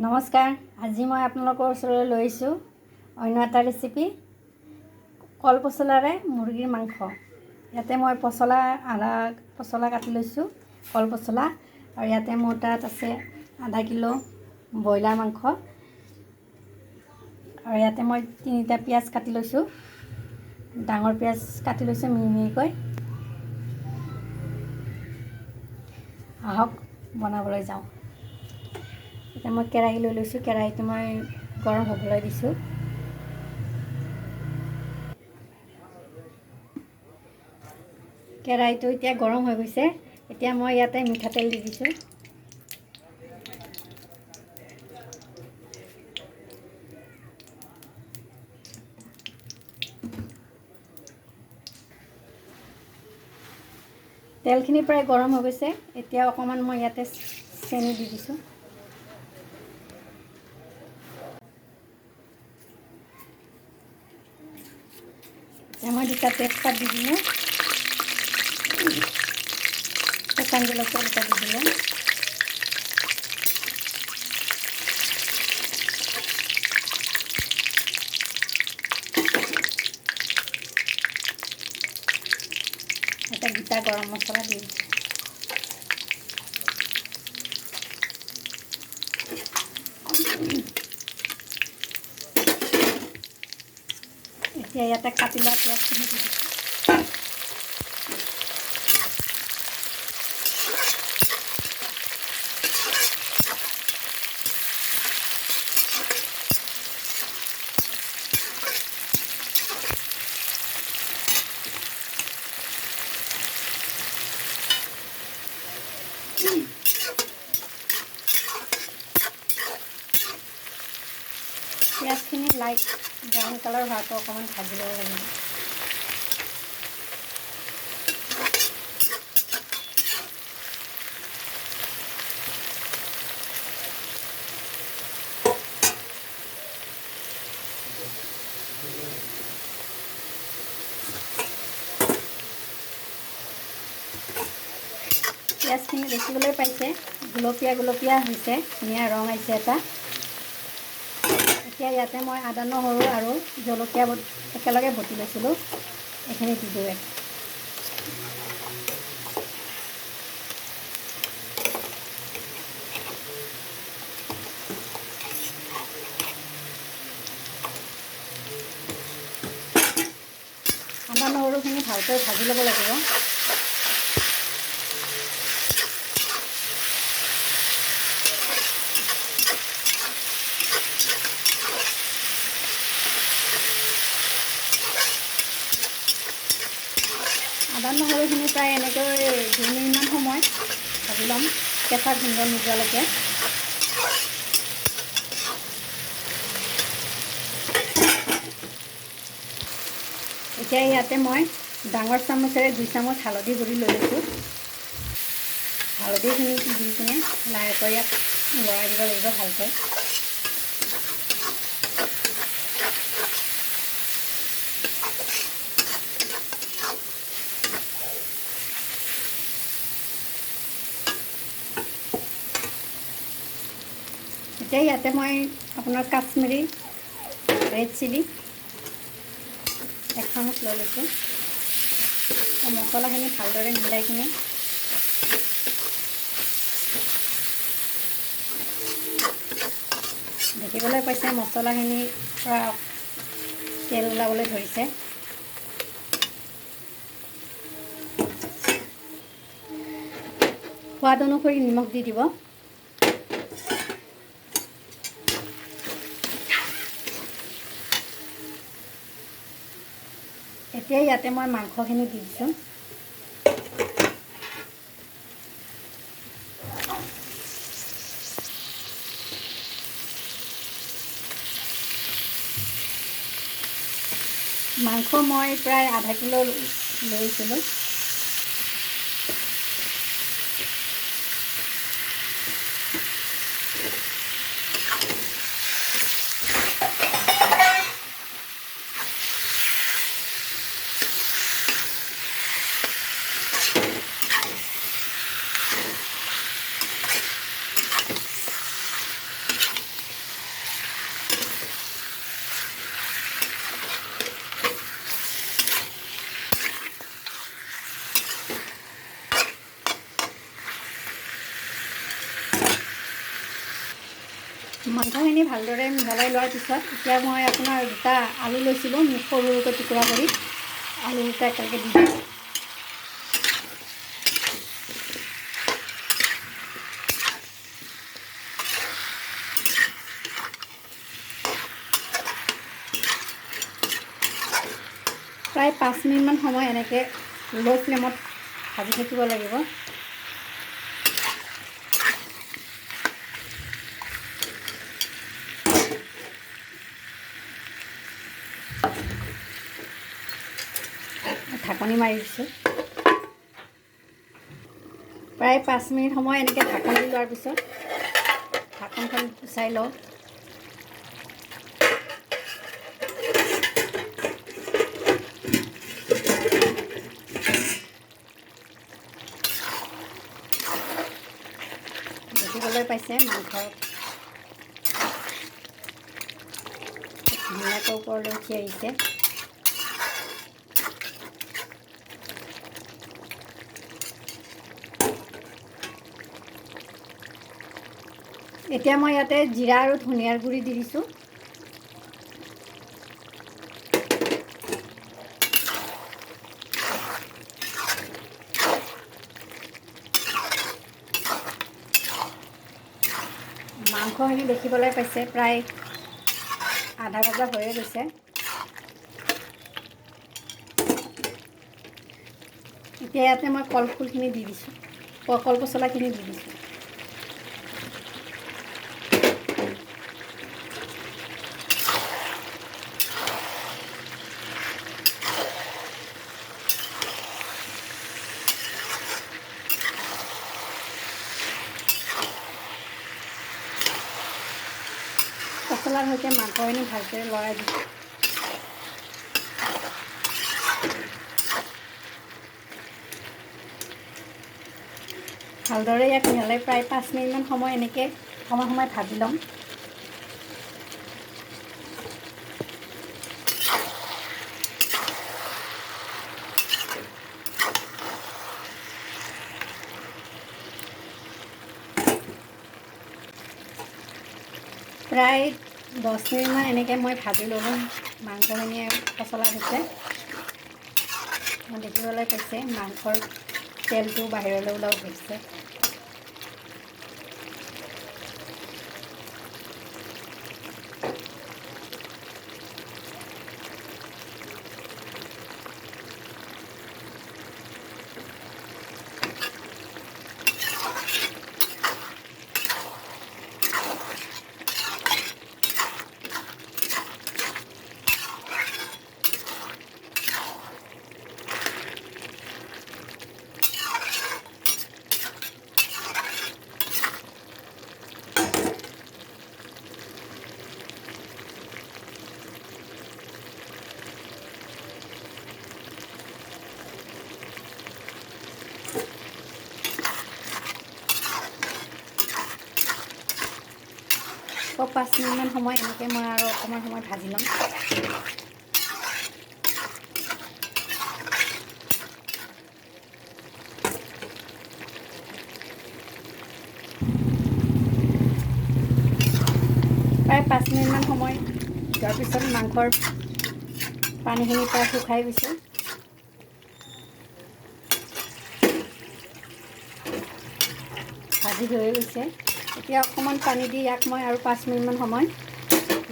নমস্কাৰ। আজি মই আপোনালোকৰ ওচৰলৈ লৈ আহিছোঁ অন্য এটা ৰেচিপি কল পচলাৰে মুৰ্গীৰ মাংস। ইয়াতে মই আধা পচলা কাটি লৈছোঁ, কল পচলা। আৰু ইয়াতে মোৰ তাত আছে আধা কিলো ব্ৰইলাৰ মাংস। আৰু ইয়াতে মই 3টা পিঁয়াজ কাটি লৈছোঁ, ডাঙৰ পিঁয়াজ কাটি লৈছোঁ মিহি মিহিকৈ। আহক বনাবলৈ যাওঁ। এতিয়া মই কেৰাহী লৈ লৈছোঁ, কেৰাহীটো মই গৰম হ'বলৈ দিছোঁ। কেৰাহীটো এতিয়া গৰম হৈ গৈছে। এতিয়া মই ইয়াতে মিঠাতেল দি দিছোঁ। তেলখিনি প্ৰায় গৰম হৈ গৈছে। এতিয়া অকণমান মই ইয়াতে চেনি দি দিছোঁ। মই 2টা তেজপাত দি দিলোঁ, শুকান জলকীয়া 2টা দি দিলোঁ। এটা গোটা গৰম মছলা দি দিছোঁ। এতিয়া ইয়াতে কাটি লোৱা পিঁয়াজখিনি দি দিছোঁ। পিঁয়াজখিনি লাইট ব্ৰাউন কালাৰ হোৱাকৈ অকণমান ভাজি ল'ব লাগিব। পিঁয়াজখিনি দেখিবলৈ পাইছে, গুলপীয়া গুলপীয়া হৈছে, ধুনীয়া ৰং আহিছে এটা। এতিয়া ইয়াতে মই আদা নহৰু আৰু জলকীয়া একেলগে বটি লৈছিলোঁ, এইখিনি দি দিওঁ। আদা নহৰুখিনি ভালকৈ ভাজি ল'ব লাগিব। আদা নহৰুখিনি প্ৰায় এনেকৈ 2 মিনিটমান সময় ভাজি ল'ম, কেঁচা গোন্ধ নোযোৱালৈকে। এতিয়া ইয়াতে মই ডাঙৰ চামুচেৰে 2 চামুচ হালধি গুড়ি লৈ লৈছোঁ। হালধিখিনি দি কিনে লাহেকৈ ইয়াত লৰাই দিব লাগিব ভালকৈ। এতিয়া ইয়াতে মই আপোনাৰ kasmiri ৰেড চিলি 1 চামুচ লৈ লৈছোঁ। মছলাখিনি ভালদৰে মিলাই কিনে দেখিবলৈ পাইছে মছলাখিনিৰ পৰা তেল ওলাবলৈ ধৰিছে। সোৱাদ অনুসৰি নিমখ দি দিব। এতিয়া ইয়াতে মই মাংসখিনি দি দিছোঁ। মাংস মই প্ৰায় আধা কিলো লৈছিলোঁ। মাংসখিনি ভালদৰে মিহলাই লোৱাৰ পিছত এতিয়া মই আপোনাৰ দুটা আলু লৈছিলোঁ, সৰু সৰুকৈ টুকুৰা কৰি আলু দুটা একেলগে দি দিছোঁ। প্ৰায় 5 মিনিটমান সময় এনেকৈ ল' ফ্লেমত ভাজি থাকিব লাগিব। ঢাকনি মাৰি দিছোঁ। প্ৰায় 5 মিনিট সময় এনেকৈ ঢাকনি লোৱাৰ পিছত ঢাকনখন গুচাই লওঁ। দেখিবলৈ পাইছে মাংস ধুনীয়াকৈ ওপৰলৈ উঠি আহিছে। এতিয়া মই ইয়াতে জিৰা আৰু ধনিয়াৰ গুড়ি দি দিছোঁ। মাংসখিনি দেখিবলৈ পাইছে প্ৰায় আধা ভজা হৈয়ে গৈছে। এতিয়া ইয়াতে মই কলফুলখিনি দি দিছোঁ, কল পচলাখিনি দি দিছোঁ। পচলাৰ সৈতে মাংসখিনি ভালকৈ লৰাই দিছোঁ। ভালদৰে ইয়াক মিহলাই প্ৰায় 5 মিনিটমান সময় এনেকৈ সময় ভাজি ল'ম। প্ৰায় 10 মিনিটমান এনেকৈ মই ভাজি ল'লোঁ মাংসখিনি পচলাৰ সৈতে। দেখিবলৈ পাইছে মাংসৰ তেলটো বাহিৰলৈ ওলাই গৈছে। আকৌ 5 মিনিটমান সময় এনেকৈ মই আৰু অকণমান সময় ভাজি ল'ম। প্ৰায় 5 মিনিটমান সময় যোৱাৰ পিছত মাংসৰ পানীখিনি প্ৰায় শুকাই গৈছে। ভাজি হৈ গৈছে। এতিয়া অকণমান পানী দি ইয়াক মই আৰু 5 মিনিটমান সময়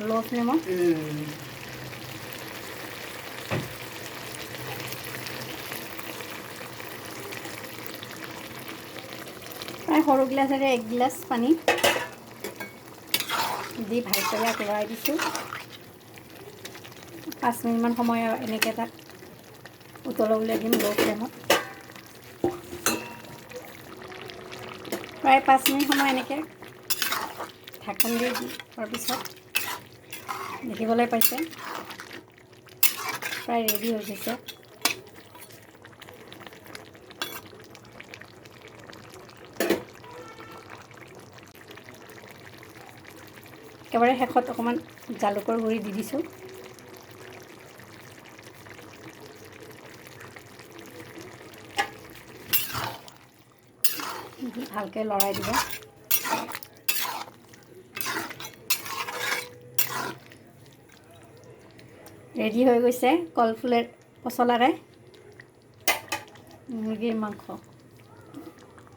ল' ফ্লেমত প্ৰায় সৰু গিলাচেৰে 1 গিলাচ পানী দি ভালকৈ ইয়াক লৰাই দিছোঁ। 5 মিনিটমান সময় এনেকৈ তাক উতলাবলৈ দিম ল' ফ্লেমত। প্ৰায় 5 মিনিট সময় এনেকৈ ঢাকন দি দিয়াৰ পিছত দেখিবলৈ পাইছে প্ৰায় ৰেডি হৈ গৈছে। একেবাৰে শেষত অকণমান জালুকৰ গুড়ি দি দিছোঁ। ভালকৈ লৰাই দিব। ৰেডি হৈ গৈছে কলফুলেৰ পচলাৰে মুৰ্গীৰ মাংস।